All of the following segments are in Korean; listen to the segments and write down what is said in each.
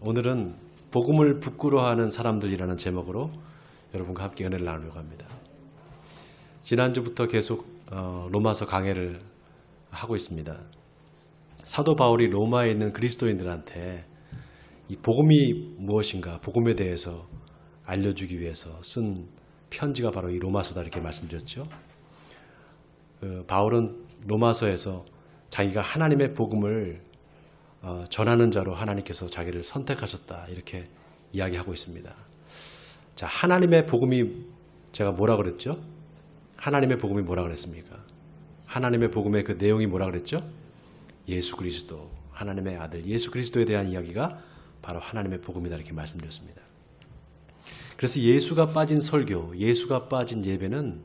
오늘은 복음을 부끄러워하는 사람들이라는 제목으로 여러분과 함께 은혜를 나누려고 합니다. 지난주부터 계속 로마서 강해를 하고 있습니다. 사도 바울이 로마에 있는 그리스도인들한테 이 복음이 무엇인가, 복음에 대해서 알려주기 위해서 쓴 편지가 바로 이 로마서다 이렇게 말씀드렸죠. 바울은 로마서에서 자기가 하나님의 복음을 전하는 자로 하나님께서 자기를 선택하셨다 이렇게 이야기하고 있습니다. 자, 하나님의 복음이 제가 뭐라 그랬죠? 하나님의 복음이 뭐라 그랬습니까? 하나님의 복음의 그 내용이 뭐라 그랬죠? 예수 그리스도, 하나님의 아들 예수 그리스도에 대한 이야기가 바로 하나님의 복음이다 이렇게 말씀드렸습니다. 그래서 예수가 빠진 설교, 예수가 빠진 예배는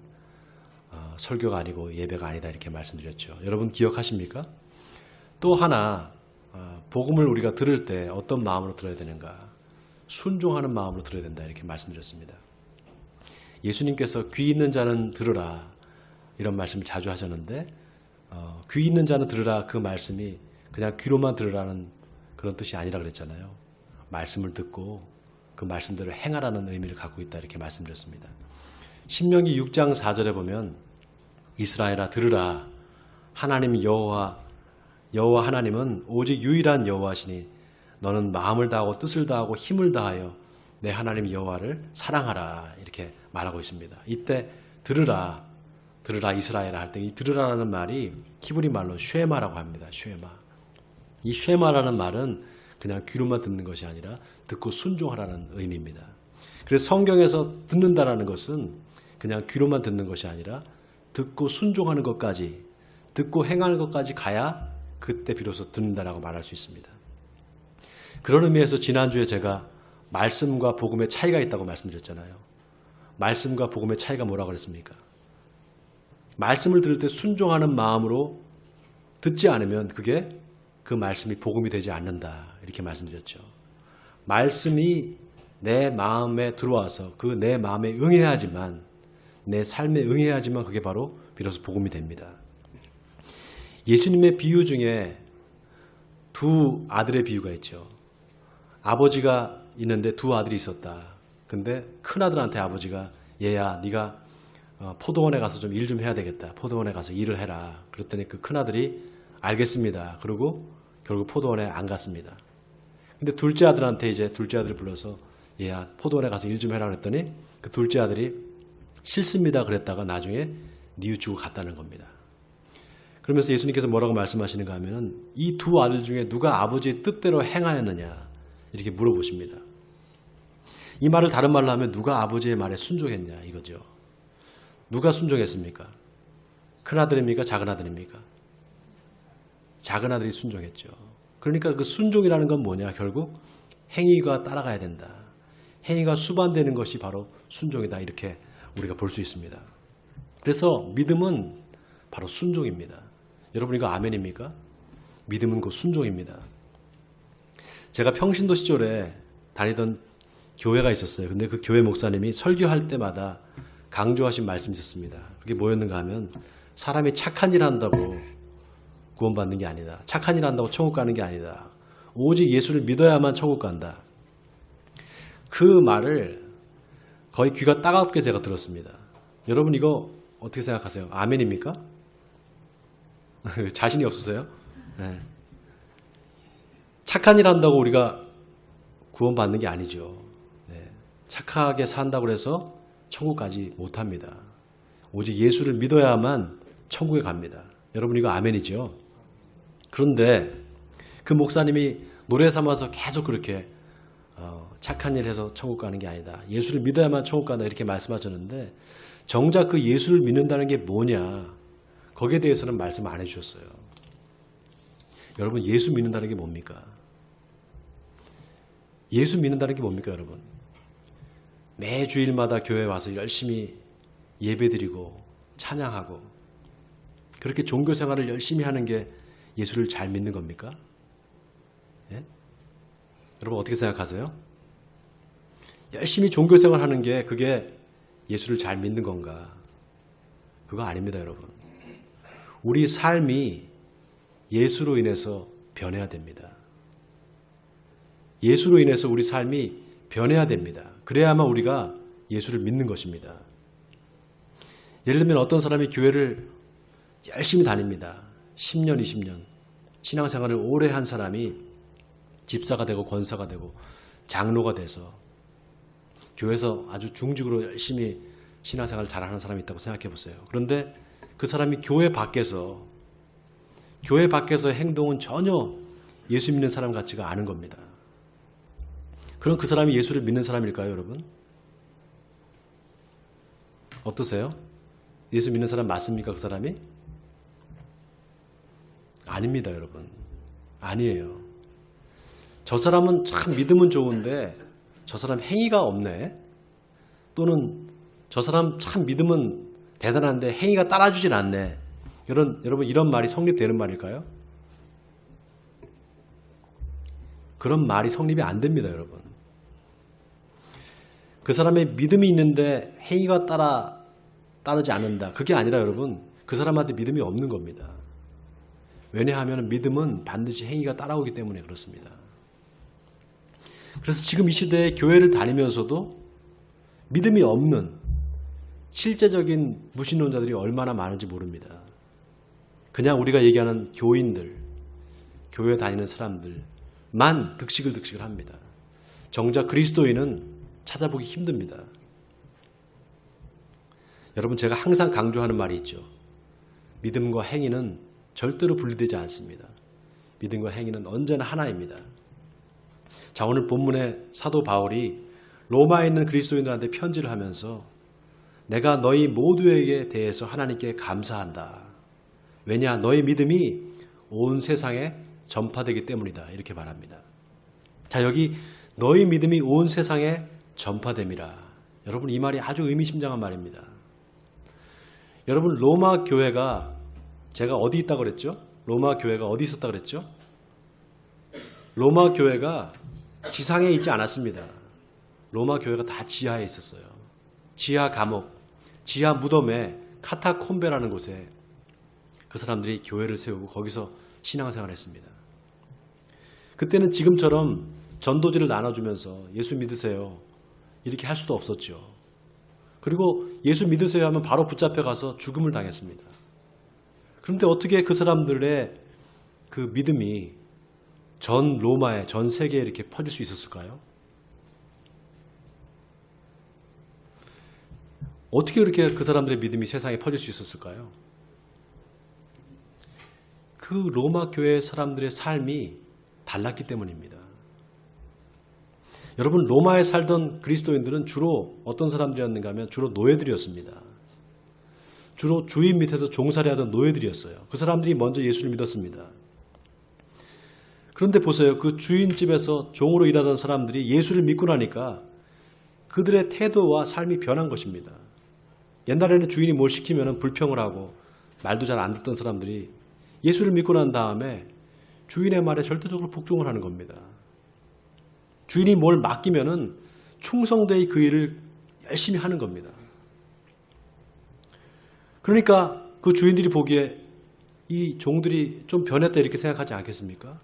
설교가 아니고 예배가 아니다 이렇게 말씀드렸죠. 여러분 기억하십니까? 또 하나 복음을 우리가 들을 때 어떤 마음으로 들어야 되는가? 순종하는 마음으로 들어야 된다 이렇게 말씀드렸습니다. 예수님께서 귀 있는 자는 들으라 이런 말씀을 자주 하셨는데 귀 있는 자는 들으라 그 말씀이 그냥 귀로만 들으라는 그런 뜻이 아니라 그랬잖아요. 말씀을 듣고 그 말씀대로 행하라는 의미를 갖고 있다 이렇게 말씀드렸습니다. 신명기 6장 4절에 보면 이스라엘아 들으라 하나님 여호와 하나님은 오직 유일한 여호와시니 너는 마음을 다하고 뜻을 다하고 힘을 다하여 내 하나님 여호와를 사랑하라 이렇게 말하고 있습니다. 이때 들으라 이스라엘아 할 때 이 들으라라는 말이 히브리 말로 쉐마라고 합니다. 쉐마. 이 쉐마라는 말은 그냥 귀로만 듣는 것이 아니라 듣고 순종하라는 의미입니다. 그래서 성경에서 듣는다라는 것은 그냥 귀로만 듣는 것이 아니라 듣고 순종하는 것까지, 듣고 행하는 것까지 가야 그때 비로소 듣는다라고 말할 수 있습니다. 그런 의미에서 지난주에 제가 말씀과 복음의 차이가 있다고 말씀드렸잖아요. 말씀과 복음의 차이가 뭐라고 그랬습니까? 말씀을 들을 때 순종하는 마음으로 듣지 않으면 그게 그 말씀이 복음이 되지 않는다 이렇게 말씀드렸죠. 말씀이 내 마음에 들어와서 그 내 마음에 응해야지만, 내 삶에 응해야지만 그게 바로 비로소 복음이 됩니다. 예수님의 비유 중에 두 아들의 비유가 있죠. 아버지가 있는데 두 아들이 있었다. 근데 큰아들한테 아버지가 얘야 네가 포도원에 가서 좀 일 좀 해야 되겠다. 포도원에 가서 일을 해라. 그랬더니 그 큰아들이 알겠습니다. 그리고 결국 포도원에 안 갔습니다. 근데 둘째 아들한테 이제 둘째 아들을 불러서 얘야 포도원에 가서 일 좀 해라 그랬더니 그 둘째 아들이 싫습니다 그랬다가 나중에 뉘우치고 갔다는 겁니다. 그러면서 예수님께서 뭐라고 말씀하시는가 하면 이 두 아들 중에 누가 아버지의 뜻대로 행하였느냐 이렇게 물어보십니다. 이 말을 다른 말로 하면 누가 아버지의 말에 순종했냐 이거죠. 누가 순종했습니까? 큰아들입니까? 작은아들입니까? 작은아들이 순종했죠. 그러니까 그 순종이라는 건 뭐냐? 결국 행위가 따라가야 된다. 행위가 수반되는 것이 바로 순종이다 이렇게 우리가 볼 수 있습니다. 그래서 믿음은 바로 순종입니다. 여러분 이거 아멘입니까? 믿음은 그 순종입니다. 제가 평신도 시절에 다니던 교회가 있었어요. 근데 그 교회 목사님이 설교할 때마다 강조하신 말씀이 있었습니다. 그게 뭐였는가 하면 사람이 착한 일 한다고 구원받는 게 아니다. 착한 일 한다고 천국 가는 게 아니다. 오직 예수를 믿어야만 천국 간다. 그 말을 거의 귀가 따갑게 제가 들었습니다. 여러분 이거 어떻게 생각하세요? 아멘입니까? 자신이 없으세요? 네. 착한 일 한다고 우리가 구원받는 게 아니죠. 네. 착하게 산다고 해서 천국 가지 못합니다. 오직 예수를 믿어야만 천국에 갑니다. 여러분 이거 아멘이죠? 그런데 그 목사님이 노래 삼아서 계속 그렇게 착한 일 해서 천국 가는 게 아니다. 예수를 믿어야만 천국 간다 이렇게 말씀하셨는데 정작 그 예수를 믿는다는 게 뭐냐 거기에 대해서는 말씀 안 해주셨어요. 여러분 예수 믿는다는 게 뭡니까? 예수 믿는다는 게 뭡니까 여러분? 매 주일마다 교회에 와서 열심히 예배드리고 찬양하고 그렇게 종교 생활을 열심히 하는 게 예수를 잘 믿는 겁니까? 예? 여러분 어떻게 생각하세요? 열심히 종교 생활하는 게 그게 예수를 잘 믿는 건가? 그거 아닙니다 여러분. 우리 삶이 예수로 인해서 변해야 됩니다. 예수로 인해서 우리 삶이 변해야 됩니다. 그래야만 우리가 예수를 믿는 것입니다. 예를 들면 어떤 사람이 교회를 열심히 다닙니다. 10년, 20년. 신앙생활을 오래 한 사람이 집사가 되고 권사가 되고 장로가 돼서 교회에서 아주 중직으로 열심히 신앙생활을 잘하는 사람이 있다고 생각해 보세요. 그런데 그 사람이 교회 밖에서 행동은 전혀 예수 믿는 사람 같지가 않은 겁니다. 그럼 그 사람이 예수를 믿는 사람일까요, 여러분? 어떠세요? 예수 믿는 사람 맞습니까, 그 사람이? 아닙니다, 여러분. 아니에요. 저 사람은 참 믿음은 좋은데 저 사람 행위가 없네. 또는 저 사람 참 믿음은 대단한데 행위가 따라주질 않네. 여러분 이런 말이 성립되는 말일까요? 그런 말이 성립이 안 됩니다, 여러분. 그 사람의 믿음이 있는데 행위가 따르지 않는다. 그게 아니라 여러분, 그 사람한테 믿음이 없는 겁니다. 왜냐하면 믿음은 반드시 행위가 따라오기 때문에 그렇습니다. 그래서 지금 이 시대에 교회를 다니면서도 믿음이 없는 실제적인 무신론자들이 얼마나 많은지 모릅니다. 그냥 우리가 얘기하는 교인들, 교회 다니는 사람들만 득식을 합니다. 정작 그리스도인은 찾아보기 힘듭니다. 여러분, 제가 항상 강조하는 말이 있죠. 믿음과 행위는 절대로 분리되지 않습니다. 믿음과 행위는 언제나 하나입니다. 자, 오늘 본문에 사도 바울이 로마에 있는 그리스도인들한테 편지를 하면서 내가 너희 모두에게 대해서 하나님께 감사한다. 왜냐? 너희 믿음이 온 세상에 전파되기 때문이다. 이렇게 말합니다. 자, 여기 너희 믿음이 온 세상에 전파됨이라. 여러분, 이 말이 아주 의미심장한 말입니다. 여러분, 로마 교회가 제가 어디 있다고 그랬죠? 로마 교회가 어디 있었다 그랬죠? 로마 교회가 지상에 있지 않았습니다. 로마 교회가 다 지하에 있었어요. 지하 감옥, 지하 무덤에 카타콤베라는 곳에 그 사람들이 교회를 세우고 거기서 신앙생활을 했습니다. 그때는 지금처럼 전도지를 나눠주면서 예수 믿으세요 이렇게 할 수도 없었죠. 그리고 예수 믿으세요 하면 바로 붙잡혀가서 죽음을 당했습니다. 그런데 어떻게 그 사람들의 그 믿음이 전 로마에, 전 세계에 이렇게 퍼질 수 있었을까요? 어떻게 그렇게 그 사람들의 믿음이 세상에 퍼질 수 있었을까요? 그 로마 교회 사람들의 삶이 달랐기 때문입니다. 여러분, 로마에 살던 그리스도인들은 주로 어떤 사람들이었는가 하면 주로 노예들이었습니다. 주로 주인 밑에서 종살이 하던 노예들이었어요. 그 사람들이 먼저 예수를 믿었습니다. 그런데 보세요. 그 주인 집에서 종으로 일하던 사람들이 예수를 믿고 나니까 그들의 태도와 삶이 변한 것입니다. 옛날에는 주인이 뭘 시키면 불평을 하고 말도 잘 안 듣던 사람들이 예수를 믿고 난 다음에 주인의 말에 절대적으로 복종을 하는 겁니다. 주인이 뭘 맡기면은 충성되이 그 일을 열심히 하는 겁니다. 그러니까 그 주인들이 보기에 이 종들이 좀 변했다 이렇게 생각하지 않겠습니까?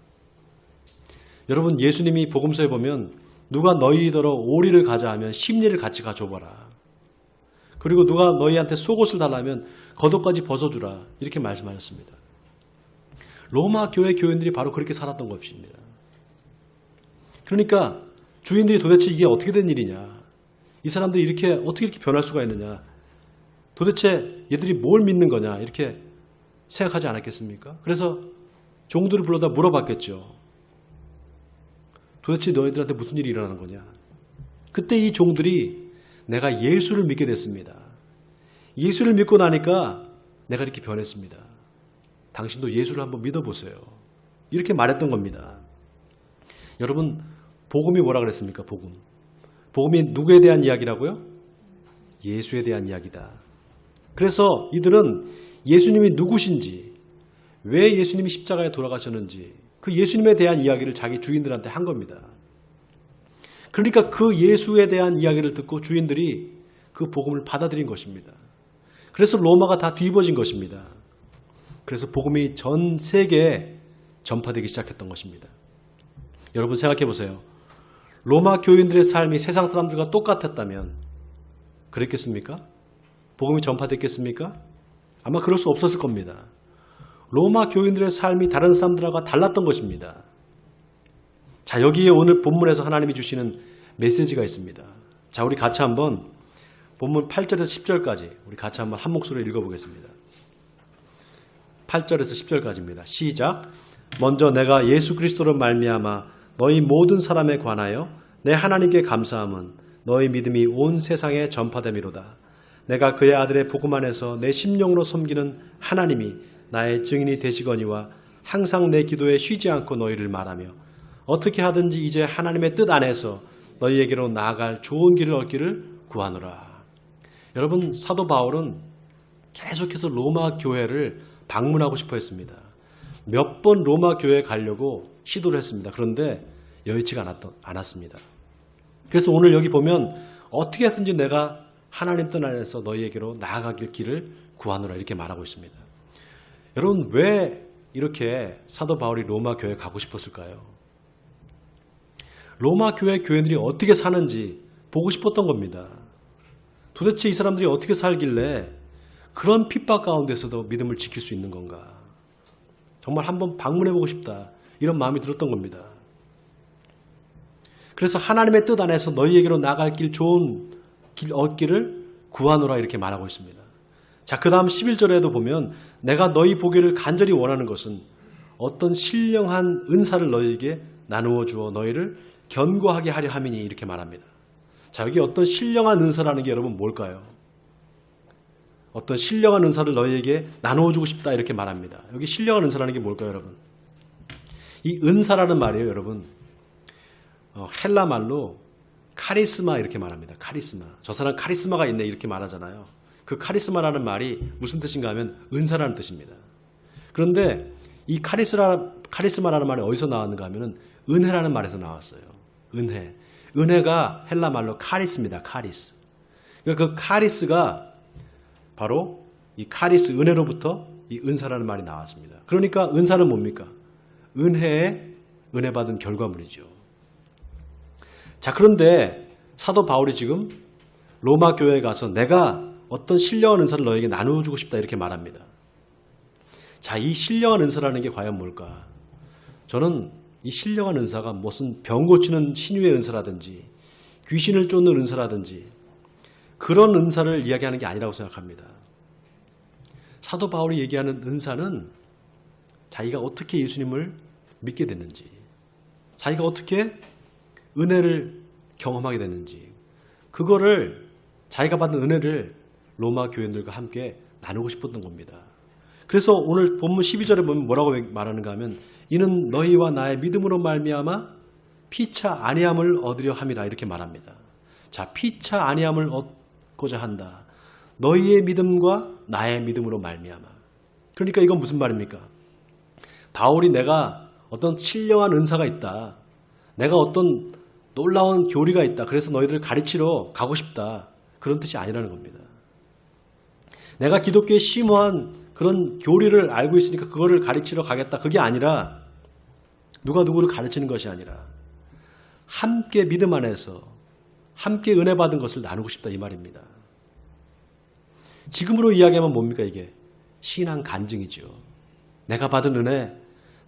여러분, 예수님이 복음서에 보면 누가 너희더러 오리를 가자 하면 십리를 같이 가져오거라. 그리고 누가 너희한테 속옷을 달라면 겉옷까지 벗어주라. 이렇게 말씀하셨습니다. 로마 교회 교인들이 바로 그렇게 살았던 것입니다. 그러니까 주인들이 도대체 이게 어떻게 된 일이냐. 이 사람들이 어떻게 이렇게 변할 수가 있느냐. 도대체 얘들이 뭘 믿는 거냐. 이렇게 생각하지 않았겠습니까? 그래서 종들을 불러다 물어봤겠죠. 도대체 너희들한테 무슨 일이 일어나는 거냐. 그때 이 종들이 내가 예수를 믿게 됐습니다. 예수를 믿고 나니까 내가 이렇게 변했습니다. 당신도 예수를 한번 믿어보세요. 이렇게 말했던 겁니다. 여러분, 복음이 뭐라 그랬습니까? 복음이 누구에 대한 이야기라고요? 예수에 대한 이야기다. 그래서 이들은 예수님이 누구신지, 왜 예수님이 십자가에 돌아가셨는지 그 예수님에 대한 이야기를 자기 주인들한테 한 겁니다. 그러니까 그 예수에 대한 이야기를 듣고 주인들이 그 복음을 받아들인 것입니다. 그래서 로마가 다 뒤집어진 것입니다. 그래서 복음이 전 세계에 전파되기 시작했던 것입니다. 여러분, 생각해 보세요. 로마 교인들의 삶이 세상 사람들과 똑같았다면 그랬겠습니까? 복음이 전파됐겠습니까? 아마 그럴 수 없었을 겁니다. 로마 교인들의 삶이 다른 사람들과 달랐던 것입니다. 자, 여기에 오늘 본문에서 하나님이 주시는 메시지가 있습니다. 자, 우리 같이 한번 본문 8절에서 10절까지 우리 같이 한번 한 목소리로 읽어보겠습니다. 8절에서 10절까지입니다. 시작. 먼저 내가 예수 그리스도로 말미암아 너희 모든 사람에 관하여 내 하나님께 감사함은 너희 믿음이 온 세상에 전파됨이로다. 내가 그의 아들의 복음 안에서 내 심령으로 섬기는 하나님이 나의 증인이 되시거니와 항상 내 기도에 쉬지 않고 너희를 말하며 어떻게 하든지 이제 하나님의 뜻 안에서 너희에게로 나아갈 좋은 길을 얻기를 구하노라. 여러분, 사도 바울은 계속해서 로마 교회를 방문하고 싶어 했습니다. 몇 번 로마 교회에 가려고 시도를 했습니다. 그런데 여의치가 않았습니다. 그래서 오늘 여기 보면 어떻게 하든지 내가 하나님 뜻 안에서 너희에게로 나아가길 길을 구하노라 이렇게 말하고 있습니다. 여러분, 왜 이렇게 사도 바울이 로마 교회에 가고 싶었을까요? 로마 교회 교인들이 어떻게 사는지 보고 싶었던 겁니다. 도대체 이 사람들이 어떻게 살길래 그런 핍박 가운데서도 믿음을 지킬 수 있는 건가? 정말 한번 방문해보고 싶다. 이런 마음이 들었던 겁니다. 그래서 하나님의 뜻 안에서 너희에게로 나갈 길 좋은 길 얻기를 구하노라 이렇게 말하고 있습니다. 자, 그 다음 11절에도 보면 내가 너희 보기를 간절히 원하는 것은 어떤 신령한 은사를 너희에게 나누어 주어 너희를 견고하게 하려 함이니 이렇게 말합니다. 자, 여기 어떤 신령한 은사라는 게 여러분 뭘까요? 어떤 신령한 은사를 너희에게 나누어 주고 싶다 이렇게 말합니다. 여기 신령한 은사라는 게 뭘까요, 여러분? 이 은사라는 말이에요, 여러분. 헬라 말로 카리스마 이렇게 말합니다. 카리스마. 저 사람 카리스마가 있네 이렇게 말하잖아요. 그 카리스마라는 말이 무슨 뜻인가 하면 은사라는 뜻입니다. 그런데 이 카리스마라는 말이 어디서 나왔는가 하면 은혜라는 말에서 나왔어요. 은혜. 은혜가 헬라 말로 카리스입니다. 카리스. 그러니까 그 카리스가 바로 이 카리스 은혜로부터 이 은사라는 말이 나왔습니다. 그러니까 은사는 뭡니까? 은혜에 은혜 받은 결과물이죠. 자, 그런데 사도 바울이 지금 로마 교회에 가서 내가 어떤 신령한 은사를 너에게 나누어주고 싶다 이렇게 말합니다. 자, 이 신령한 은사라는 게 과연 뭘까? 저는 이 신령한 은사가 무슨 병 고치는 신유의 은사라든지 귀신을 쫓는 은사라든지 그런 은사를 이야기하는 게 아니라고 생각합니다. 사도 바울이 얘기하는 은사는 자기가 어떻게 예수님을 믿게 됐는지, 자기가 어떻게 은혜를 경험하게 됐는지, 그거를 자기가 받은 은혜를 로마 교인들과 함께 나누고 싶었던 겁니다. 그래서 오늘 본문 12절에 보면 뭐라고 말하는가 하면 이는 너희와 나의 믿음으로 말미암아 피차 안위함을 얻으려 함이라 이렇게 말합니다. 자, 피차 안위함을 얻고자 한다. 너희의 믿음과 나의 믿음으로 말미암아. 그러니까 이건 무슨 말입니까? 바울이 내가 어떤 신령한 은사가 있다. 내가 어떤 놀라운 교리가 있다. 그래서 너희들을 가르치러 가고 싶다. 그런 뜻이 아니라는 겁니다. 내가 기독교에 심오한 그런 교리를 알고 있으니까 그거를 가르치러 가겠다. 그게 아니라 누가 누구를 가르치는 것이 아니라 함께 믿음 안에서 함께 은혜 받은 것을 나누고 싶다 이 말입니다. 지금으로 이야기하면 뭡니까 이게? 신앙 간증이죠. 내가 받은 은혜,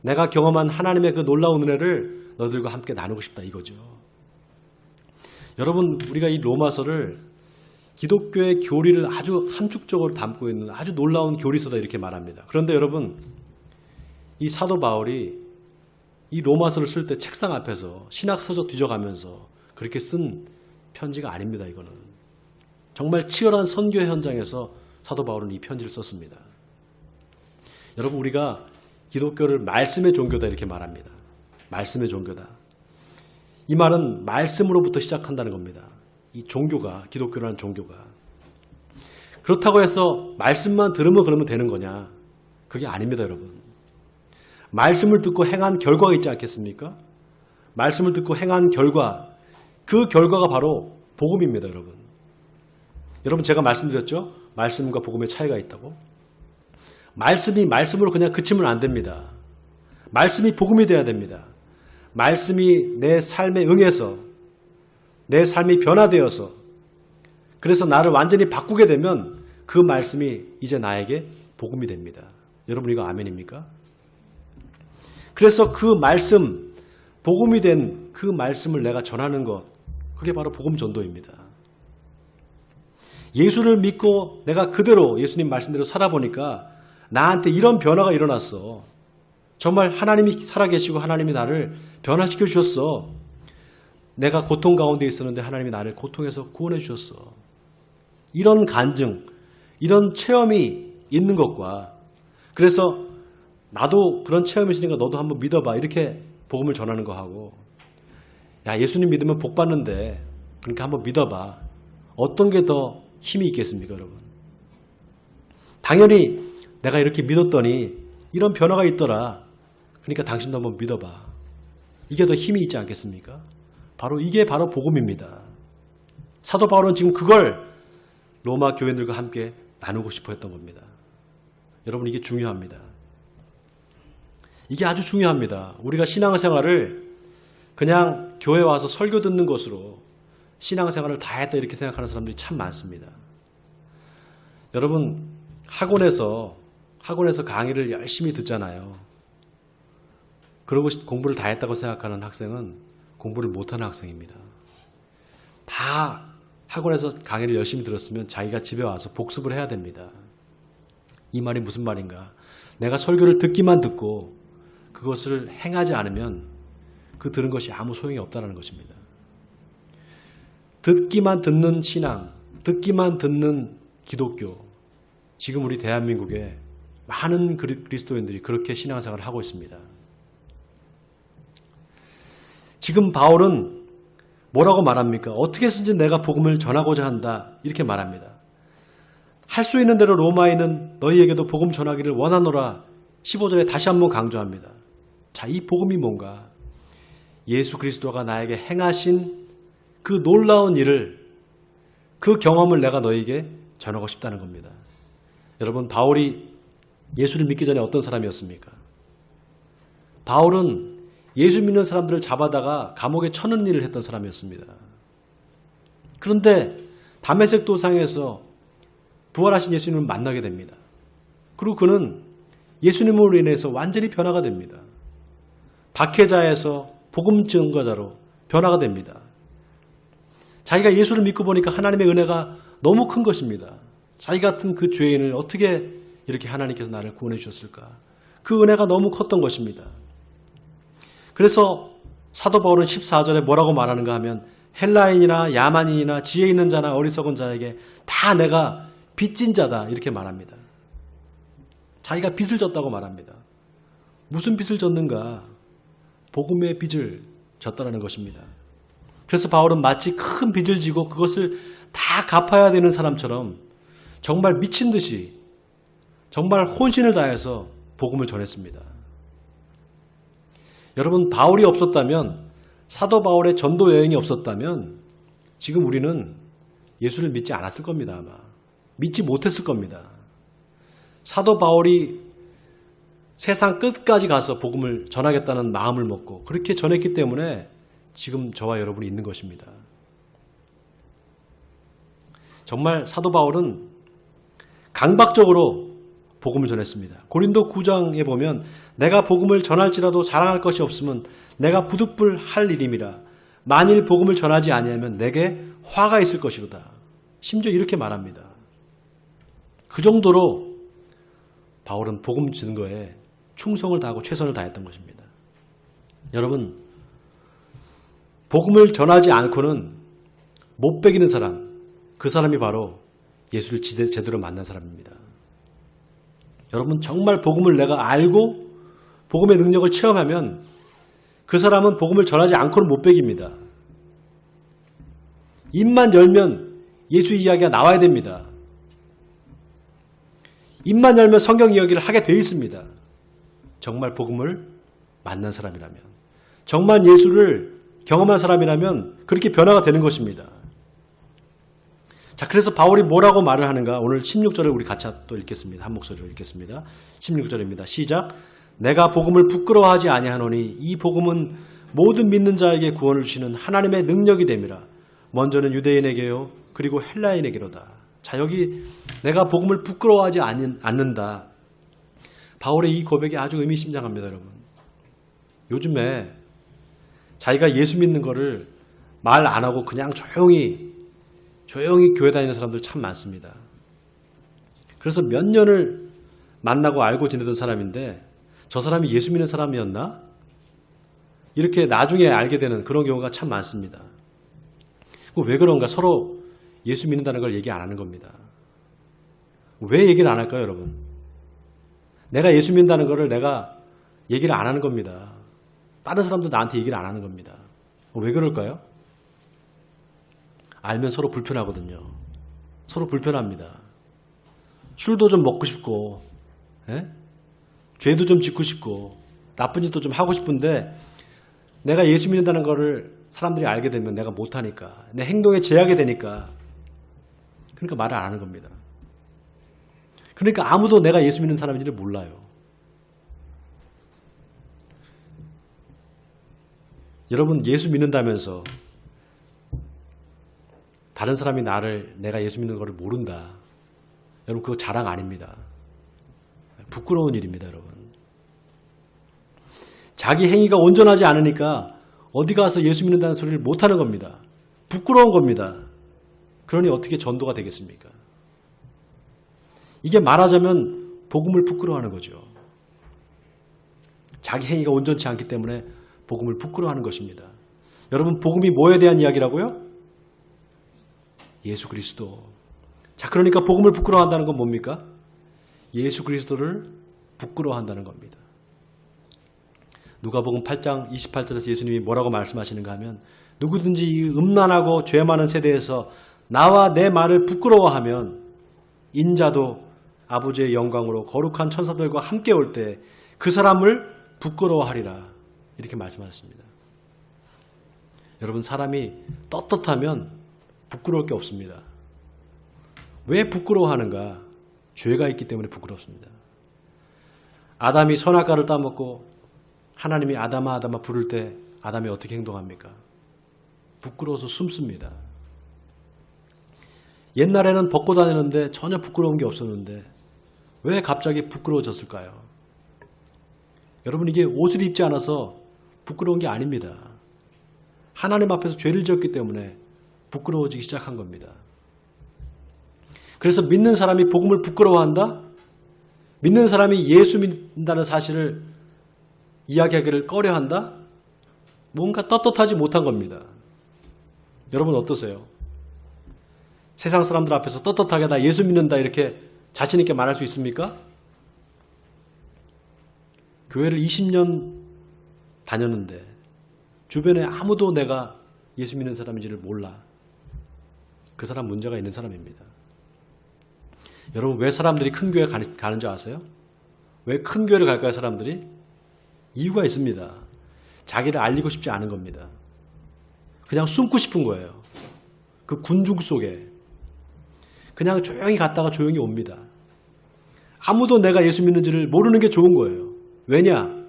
내가 경험한 하나님의 그 놀라운 은혜를 너희들과 함께 나누고 싶다 이거죠. 여러분, 우리가 이 로마서를 기독교의 교리를 아주 함축적으로 담고 있는 아주 놀라운 교리서다 이렇게 말합니다. 그런데 여러분, 이 사도 바울이 이 로마서를 쓸 때 책상 앞에서 신학서적 뒤져가면서 그렇게 쓴 편지가 아닙니다. 이거는 정말 치열한 선교 현장에서 사도 바울은 이 편지를 썼습니다. 여러분, 우리가 기독교를 말씀의 종교다 이렇게 말합니다. 말씀의 종교다. 이 말은 말씀으로부터 시작한다는 겁니다. 이 종교가, 기독교라는 종교가. 그렇다고 해서 말씀만 들으면 그러면 되는 거냐? 그게 아닙니다, 여러분. 말씀을 듣고 행한 결과가 있지 않겠습니까? 말씀을 듣고 행한 결과, 그 결과가 바로 복음입니다, 여러분. 여러분, 제가 말씀드렸죠? 말씀과 복음의 차이가 있다고. 말씀이 말씀으로 그냥 그치면 안 됩니다. 말씀이 복음이 돼야 됩니다. 말씀이 내 삶에 응해서 내 삶이 변화되어서 그래서 나를 완전히 바꾸게 되면 그 말씀이 이제 나에게 복음이 됩니다. 여러분 이거 아멘입니까? 그래서 그 말씀, 복음이 된 그 말씀을 내가 전하는 것, 그게 바로 복음 전도입니다. 예수를 믿고 내가 그대로 예수님 말씀대로 살아보니까 나한테 이런 변화가 일어났어. 정말 하나님이 살아계시고 하나님이 나를 변화시켜 주셨어. 내가 고통 가운데 있었는데 하나님이 나를 고통에서 구원해 주셨어. 이런 간증, 이런 체험이 있는 것과 그래서 나도 그런 체험이 있으니까 너도 한번 믿어봐 이렇게 복음을 전하는 거하고 야 예수님 믿으면 복 받는데 그러니까 한번 믿어봐 어떤 게 더 힘이 있겠습니까 여러분? 당연히 내가 이렇게 믿었더니 이런 변화가 있더라. 그러니까 당신도 한번 믿어봐. 이게 더 힘이 있지 않겠습니까? 이게 바로 복음입니다. 사도 바울은 지금 그걸 로마 교인들과 함께 나누고 싶어 했던 겁니다. 여러분 이게 중요합니다. 이게 아주 중요합니다. 우리가 신앙생활을 그냥 교회 와서 설교 듣는 것으로 신앙생활을 다 했다 이렇게 생각하는 사람들이 참 많습니다. 여러분 학원에서 강의를 열심히 듣잖아요. 그러고 공부를 다 했다고 생각하는 학생은 공부를 못하는 학생입니다. 다 학원에서 강의를 열심히 들었으면 자기가 집에 와서 복습을 해야 됩니다. 이 말이 무슨 말인가? 내가 설교를 듣기만 듣고 그것을 행하지 않으면 그 들은 것이 아무 소용이 없다는 것입니다. 듣기만 듣는 신앙, 듣기만 듣는 기독교, 지금 우리 대한민국에 많은 그리스도인들이 그렇게 신앙생활을 하고 있습니다. 지금 바울은 뭐라고 말합니까? 어떻게 해서든지 내가 복음을 전하고자 한다 이렇게 말합니다. 할 수 있는 대로 로마에 있는 너희에게도 복음 전하기를 원하노라 15절에 다시 한번 강조합니다. 자, 이 복음이 뭔가? 예수 그리스도가 나에게 행하신 그 놀라운 일을 그 경험을 내가 너에게 전하고 싶다는 겁니다. 여러분 바울이 예수를 믿기 전에 어떤 사람이었습니까? 바울은 예수 믿는 사람들을 잡아다가 감옥에 쳐넣는 일을 했던 사람이었습니다. 그런데 다메섹 도상에서 부활하신 예수님을 만나게 됩니다. 그리고 그는 예수님으로 인해서 완전히 변화가 됩니다. 박해자에서 복음 증거자로 변화가 됩니다. 자기가 예수를 믿고 보니까 하나님의 은혜가 너무 큰 것입니다. 자기 같은 그 죄인을 어떻게 이렇게 하나님께서 나를 구원해 주셨을까? 그 은혜가 너무 컸던 것입니다. 그래서 사도 바울은 14절에 뭐라고 말하는가 하면 헬라인이나 야만인이나 지혜 있는 자나 어리석은 자에게 다 내가 빚진 자다 이렇게 말합니다. 자기가 빚을 졌다고 말합니다. 무슨 빚을 졌는가? 복음의 빚을 졌다는 것입니다. 그래서 바울은 마치 큰 빚을 지고 그것을 다 갚아야 되는 사람처럼 정말 미친 듯이 정말 혼신을 다해서 복음을 전했습니다. 여러분 바울이 없었다면 사도 바울의 전도 여행이 없었다면 지금 우리는 예수를 믿지 않았을 겁니다. 아마 믿지 못했을 겁니다. 사도 바울이 세상 끝까지 가서 복음을 전하겠다는 마음을 먹고 그렇게 전했기 때문에 지금 저와 여러분이 있는 것입니다. 정말 사도 바울은 강박적으로 복음을 전했습니다. 고린도 9장에 보면 내가 복음을 전할지라도 자랑할 것이 없으면 내가 부득불할 일임이라 만일 복음을 전하지 아니하면 내게 화가 있을 것이로다. 심지어 이렇게 말합니다. 그 정도로 바울은 복음 증거에 충성을 다하고 최선을 다했던 것입니다. 여러분 복음을 전하지 않고는 못 배기는 사람, 그 사람이 바로 예수를 제대로 만난 사람입니다. 여러분 정말 복음을 내가 알고 복음의 능력을 체험하면 그 사람은 복음을 전하지 않고는 못 배깁니다. 입만 열면 예수 이야기가 나와야 됩니다. 입만 열면 성경 이야기를 하게 되어 있습니다. 정말 복음을 만난 사람이라면, 정말 예수를 경험한 사람이라면 그렇게 변화가 되는 것입니다. 자, 그래서 바울이 뭐라고 말을 하는가? 오늘 16절을 우리 같이 또 읽겠습니다. 한 목소리로 읽겠습니다. 16절입니다. 시작. 내가 복음을 부끄러워하지 아니하노니 이 복음은 모든 믿는 자에게 구원을 주시는 하나님의 능력이 됨이라. 먼저는 유대인에게요 그리고 헬라인에게로다. 자, 여기 내가 복음을 부끄러워하지 않는다. 바울의 이 고백이 아주 의미심장합니다, 여러분. 요즘에 자기가 예수 믿는 거를 말 안 하고 그냥 조용히 교회 다니는 사람들 참 많습니다. 그래서 몇 년을 만나고 알고 지내던 사람인데 저 사람이 예수 믿는 사람이었나? 이렇게 나중에 알게 되는 그런 경우가 참 많습니다. 왜 그런가? 서로 예수 믿는다는 걸 얘기 안 하는 겁니다. 왜 얘기를 안 할까요, 여러분? 내가 예수 믿는다는 거를 내가 얘기를 안 하는 겁니다. 다른 사람도 나한테 얘기를 안 하는 겁니다. 왜 그럴까요? 알면 서로 불편하거든요. 서로 불편합니다. 술도 좀 먹고 싶고, 죄도 좀 짓고 싶고, 나쁜 짓도 좀 하고 싶은데 내가 예수 믿는다는 거를 사람들이 알게 되면 내가 못하니까, 내 행동에 제약이 되니까, 그러니까 말을 안 하는 겁니다. 그러니까 아무도 내가 예수 믿는 사람인지를 몰라요. 여러분, 예수 믿는다면서 다른 사람이 내가 예수 믿는 것을 모른다. 여러분, 그거 자랑 아닙니다. 부끄러운 일입니다, 여러분. 자기 행위가 온전하지 않으니까 어디 가서 예수 믿는다는 소리를 못하는 겁니다. 부끄러운 겁니다. 그러니 어떻게 전도가 되겠습니까? 이게 말하자면 복음을 부끄러워하는 거죠. 자기 행위가 온전치 않기 때문에 복음을 부끄러워하는 것입니다. 여러분, 복음이 뭐에 대한 이야기라고요? 예수 그리스도. 자, 그러니까 복음을 부끄러워한다는 건 뭡니까? 예수 그리스도를 부끄러워한다는 겁니다. 누가복음 8장 28절에서 예수님이 뭐라고 말씀하시는가 하면, 누구든지 이 음란하고 죄 많은 세대에서 나와 내 말을 부끄러워하면 인자도 아버지의 영광으로 거룩한 천사들과 함께 올 때 그 사람을 부끄러워하리라. 이렇게 말씀하셨습니다. 여러분, 사람이 떳떳하면 부끄러울 게 없습니다. 왜 부끄러워하는가? 죄가 있기 때문에 부끄럽습니다. 아담이 선악과를 따먹고 하나님이 아담아 아담아 부를 때 아담이 어떻게 행동합니까? 부끄러워서 숨습니다. 옛날에는 벗고 다니는데 전혀 부끄러운 게 없었는데 왜 갑자기 부끄러워졌을까요? 여러분, 이게 옷을 입지 않아서 부끄러운 게 아닙니다. 하나님 앞에서 죄를 지었기 때문에 부끄러워지기 시작한 겁니다. 그래서 믿는 사람이 복음을 부끄러워한다? 믿는 사람이 예수 믿는다는 사실을 이야기하기를 꺼려한다? 뭔가 떳떳하지 못한 겁니다. 여러분, 어떠세요? 세상 사람들 앞에서 떳떳하게 나 예수 믿는다 이렇게 자신 있게 말할 수 있습니까? 교회를 20년 다녔는데 주변에 아무도 내가 예수 믿는 사람인지를 몰라. 그 사람 문제가 있는 사람입니다. 여러분, 왜 사람들이 큰 교회 가는 줄 아세요? 왜 큰 교회를 갈까요, 사람들이? 이유가 있습니다. 자기를 알리고 싶지 않은 겁니다. 그냥 숨고 싶은 거예요. 그 군중 속에. 그냥 조용히 갔다가 조용히 옵니다. 아무도 내가 예수 믿는지를 모르는 게 좋은 거예요. 왜냐?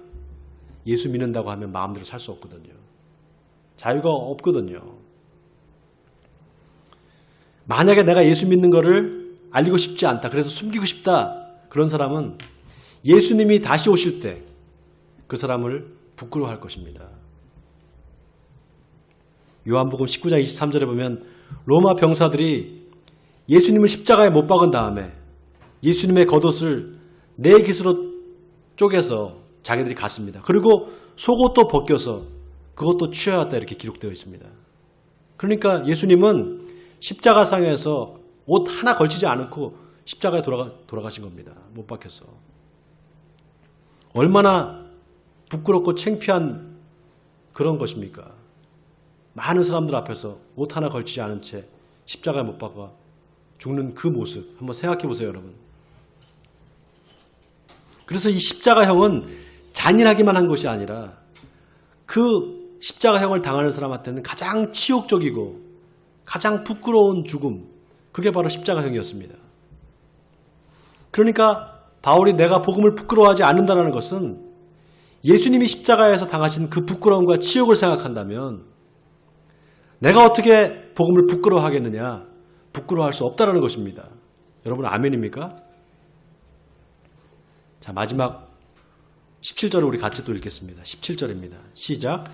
예수 믿는다고 하면 마음대로 살 수 없거든요. 자유가 없거든요. 만약에 내가 예수 믿는 거를 알리고 싶지 않다, 그래서 숨기고 싶다, 그런 사람은 예수님이 다시 오실 때 그 사람을 부끄러워할 것입니다. 요한복음 19장 23절에 보면 로마 병사들이 예수님을 십자가에 못 박은 다음에 예수님의 겉옷을 네 깃으로 쪼개서 자기들이 갔습니다. 그리고 속옷도 벗겨서 그것도 취하였다 이렇게 기록되어 있습니다. 그러니까 예수님은 십자가상에서 옷 하나 걸치지 않고 십자가에 돌아가신 겁니다. 못 박혀서. 얼마나 부끄럽고 창피한 그런 것입니까? 많은 사람들 앞에서 옷 하나 걸치지 않은 채 십자가에 못 박아 죽는 그 모습 한번 생각해 보세요, 여러분. 그래서 이 십자가형은 잔인하기만 한 것이 아니라 그 십자가형을 당하는 사람한테는 가장 치욕적이고 가장 부끄러운 죽음, 그게 바로 십자가형이었습니다. 그러니까 바울이 내가 복음을 부끄러워하지 않는다는 것은 예수님이 십자가에서 당하신 그 부끄러움과 치욕을 생각한다면 내가 어떻게 복음을 부끄러워하겠느냐? 부끄러워할 수 없다는 것입니다. 여러분 아멘입니까? 자, 마지막 17절을 우리 같이 또 읽겠습니다. 17절입니다. 시작.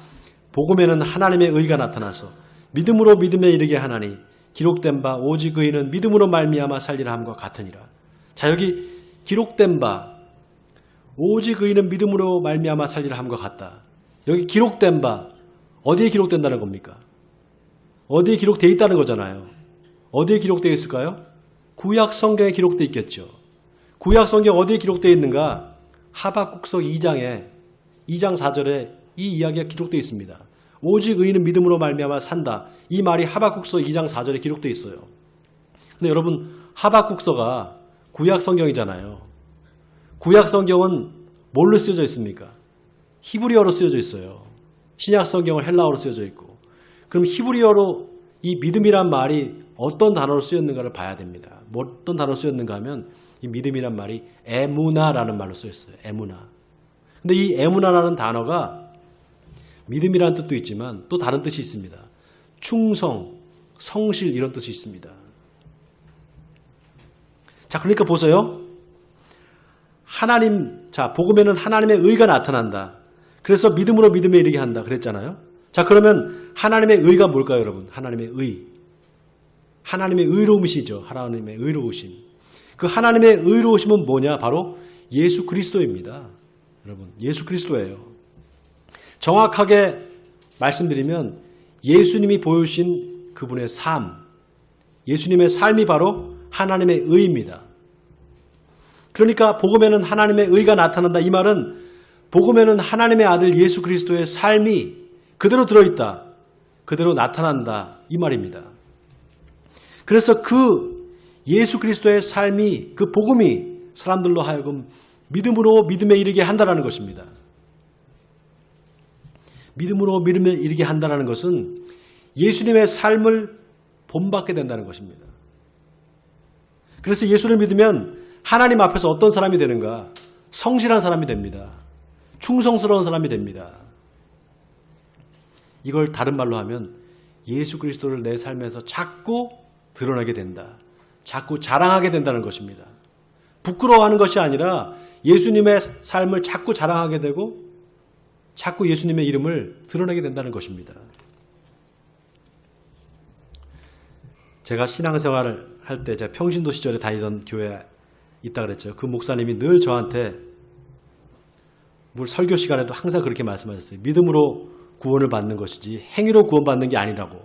복음에는 하나님의 의가 나타나서 믿음으로 믿음에 이르게 하나니 기록된 바 오직 의인은 믿음으로 말미암아 살리라 함과 같으니라. 자, 여기 기록된 바 오직 의인은 믿음으로 말미암아 살리라 함과 같다. 여기 기록된 바 어디에 기록된다는 겁니까? 어디에 기록되어 있다는 거잖아요. 어디에 기록되어 있을까요? 구약 성경에 기록되어 있겠죠. 구약 성경 어디에 기록되어 있는가? 하박국서 2장 4절에 이 이야기가 기록되어 있습니다. 오직 의인은 믿음으로 말미암아 산다. 이 말이 하박국서 2장 4절에 기록되어 있어요. 근데 여러분 하박국서가 구약 성경이잖아요. 구약 성경은 뭘로 쓰여져 있습니까? 히브리어로 쓰여져 있어요. 신약 성경은 헬라어로 쓰여져 있고. 그럼 히브리어로 이 믿음이란 말이 어떤 단어로 쓰였는가를 봐야 됩니다. 어떤 단어로 쓰였는가 하면 이 믿음이란 말이 에무나라는 말로 쓰였어요. 에무나. 근데 이 에무나라는 단어가 믿음이라는 뜻도 있지만 또 다른 뜻이 있습니다. 충성, 성실 이런 뜻이 있습니다. 자, 그러니까 보세요. 복음에는 하나님의 의가 나타난다. 그래서 믿음으로 믿음에 이르게 한다. 그랬잖아요. 자, 그러면 하나님의 의가 뭘까요, 여러분? 하나님의 의. 하나님의 의로우시죠. 하나님의 의로우심. 그 하나님의 의로우심은 뭐냐? 바로 예수 그리스도입니다. 여러분, 예수 그리스도예요. 정확하게 말씀드리면 예수님이 보여주신 그분의 삶, 예수님의 삶이 바로 하나님의 의입니다. 그러니까 복음에는 하나님의 의가 나타난다. 이 말은 복음에는 하나님의 아들 예수 그리스도의 삶이 그대로 들어있다. 그대로 나타난다. 이 말입니다. 그래서 그 예수 그리스도의 삶이, 그 복음이 사람들로 하여금 믿음으로 믿음에 이르게 한다는 것입니다. 믿음으로 믿음에 이르게 한다는 것은 예수님의 삶을 본받게 된다는 것입니다. 그래서 예수를 믿으면 하나님 앞에서 어떤 사람이 되는가? 성실한 사람이 됩니다. 충성스러운 사람이 됩니다. 이걸 다른 말로 하면 예수 그리스도를 내 삶에서 자꾸 드러나게 된다. 자꾸 자랑하게 된다는 것입니다. 부끄러워하는 것이 아니라 예수님의 삶을 자꾸 자랑하게 되고 자꾸 예수님의 이름을 드러내게 된다는 것입니다. 제가 신앙생활을 할 때 제가 평신도 시절에 다니던 교회에 있다 그랬죠. 그 목사님이 늘 저한테 설교 시간에도 항상 그렇게 말씀하셨어요. 믿음으로 구원을 받는 것이지 행위로 구원받는 게 아니라고.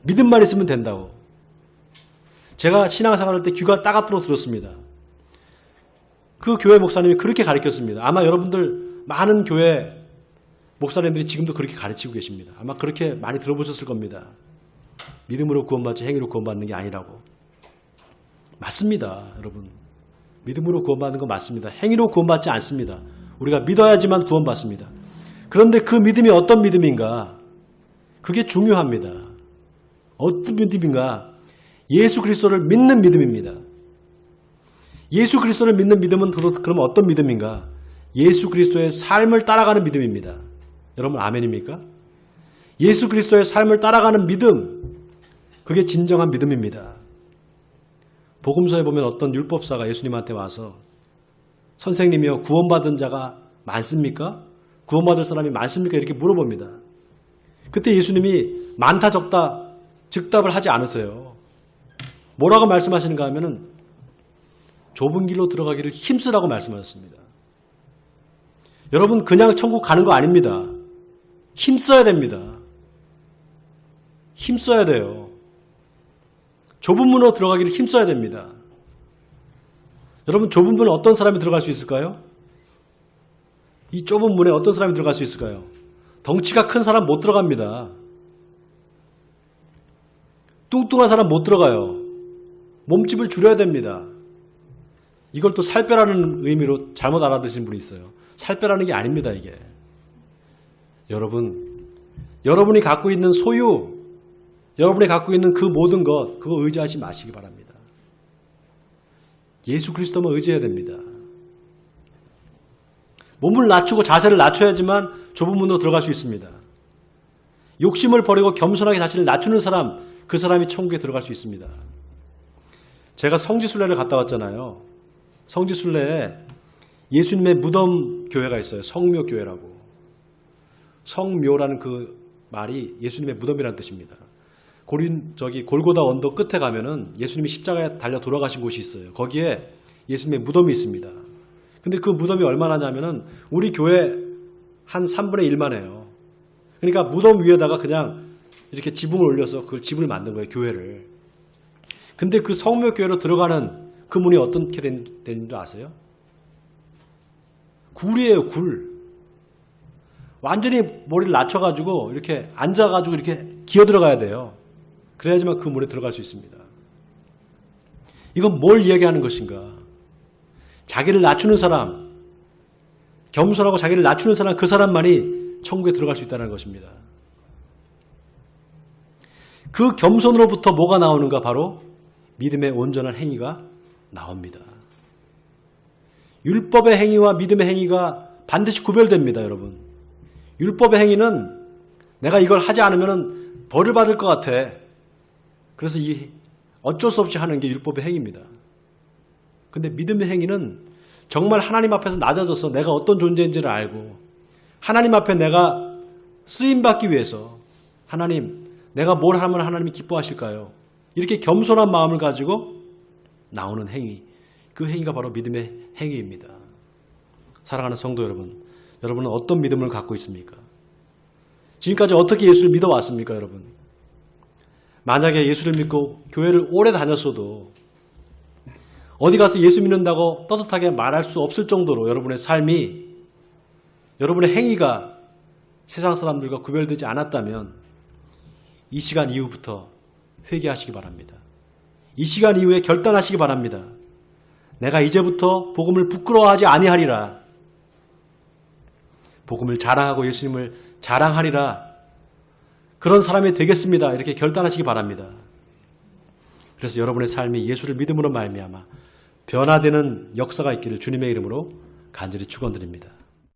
믿음만 있으면 된다고. 제가 신앙생활할 때 귀가 따갑도록 들었습니다. 그 교회 목사님이 그렇게 가르쳤습니다. 아마 여러분들 많은 교회 목사님들이 지금도 그렇게 가르치고 계십니다. 아마 그렇게 많이 들어보셨을 겁니다. 믿음으로 구원받지 행위로 구원받는 게 아니라고. 맞습니다, 여러분. 믿음으로 구원받는 건 맞습니다. 행위로 구원받지 않습니다. 우리가 믿어야지만 구원받습니다. 그런데 그 믿음이 어떤 믿음인가? 그게 중요합니다. 어떤 믿음인가? 예수 그리스도를 믿는 믿음입니다. 예수 그리스도를 믿는 믿음은 그럼 어떤 믿음인가? 예수 그리스도의 삶을 따라가는 믿음입니다. 여러분 아멘입니까? 예수 그리스도의 삶을 따라가는 믿음, 그게 진정한 믿음입니다. 복음서에 보면 어떤 율법사가 예수님한테 와서 선생님이여 구원받은 자가 많습니까? 구원받을 사람이 많습니까? 이렇게 물어봅니다. 그때 예수님이 많다 적다 즉답을 하지 않으세요. 뭐라고 말씀하시는가 하면은 좁은 길로 들어가기를 힘쓰라고 말씀하셨습니다. 여러분 그냥 천국 가는 거 아닙니다. 힘써야 됩니다. 힘써야 돼요. 좁은 문으로 들어가기를 힘써야 됩니다. 여러분 좁은 문에 어떤 사람이 들어갈 수 있을까요? 이 좁은 문에 어떤 사람이 들어갈 수 있을까요? 덩치가 큰 사람 못 들어갑니다. 뚱뚱한 사람 못 들어가요. 몸집을 줄여야 됩니다. 이걸 또 살 빼라는 의미로 잘못 알아듣신 분이 있어요. 살 빼라는 게 아닙니다, 이게. 여러분이 갖고 있는 소유, 여러분이 갖고 있는 그 모든 것, 그거 의지하지 마시기 바랍니다. 예수 그리스도만 의지해야 됩니다. 몸을 낮추고 자세를 낮춰야지만 좁은 문으로 들어갈 수 있습니다. 욕심을 버리고 겸손하게 자신을 낮추는 사람, 그 사람이 천국에 들어갈 수 있습니다. 제가 성지순례를 갔다 왔잖아요. 성지순례에 예수님의 무덤 교회가 있어요. 성묘교회라고. 성묘라는 그 말이 예수님의 무덤이라는 뜻입니다. 골고다 언덕 끝에 가면은 예수님이 십자가에 달려 돌아가신 곳이 있어요. 거기에 예수님의 무덤이 있습니다. 근데 그 무덤이 얼마나냐면은 우리 교회 한 3분의 1만 해요. 그러니까 무덤 위에다가 그냥 이렇게 지붕을 올려서 그 지붕을 만든 거예요. 교회를. 근데 그 성묘교회로 들어가는 그 문이 어떻게 된 줄 아세요? 굴이에요. 굴. 완전히 머리를 낮춰가지고 이렇게 앉아가지고 이렇게 기어 들어가야 돼요. 그래야지만 그 문에 들어갈 수 있습니다. 이건 뭘 이야기하는 것인가? 자기를 낮추는 사람, 겸손하고 자기를 낮추는 사람, 그 사람만이 천국에 들어갈 수 있다는 것입니다. 그 겸손으로부터 뭐가 나오는가? 바로 믿음의 온전한 행위가 나옵니다. 율법의 행위와 믿음의 행위가 반드시 구별됩니다, 여러분. 율법의 행위는 내가 이걸 하지 않으면 벌을 받을 것 같아. 그래서 어쩔 수 없이 하는 게 율법의 행위입니다. 근데 믿음의 행위는 정말 하나님 앞에서 낮아져서 내가 어떤 존재인지를 알고 하나님 앞에 내가 쓰임받기 위해서 하나님, 내가 뭘 하면 하나님이 기뻐하실까요? 이렇게 겸손한 마음을 가지고 나오는 행위, 그 행위가 바로 믿음의 행위입니다. 사랑하는 성도 여러분, 여러분은 어떤 믿음을 갖고 있습니까? 지금까지 어떻게 예수를 믿어왔습니까, 여러분? 만약에 예수를 믿고 교회를 오래 다녔어도 어디 가서 예수 믿는다고 떳떳하게 말할 수 없을 정도로 여러분의 삶이, 여러분의 행위가 세상 사람들과 구별되지 않았다면 이 시간 이후부터 회개하시기 바랍니다. 이 시간 이후에 결단하시기 바랍니다. 내가 이제부터 복음을 부끄러워하지 아니하리라. 복음을 자랑하고 예수님을 자랑하리라. 그런 사람이 되겠습니다. 이렇게 결단하시기 바랍니다. 그래서 여러분의 삶이 예수를 믿음으로 말미암아 변화되는 역사가 있기를 주님의 이름으로 간절히 축원드립니다.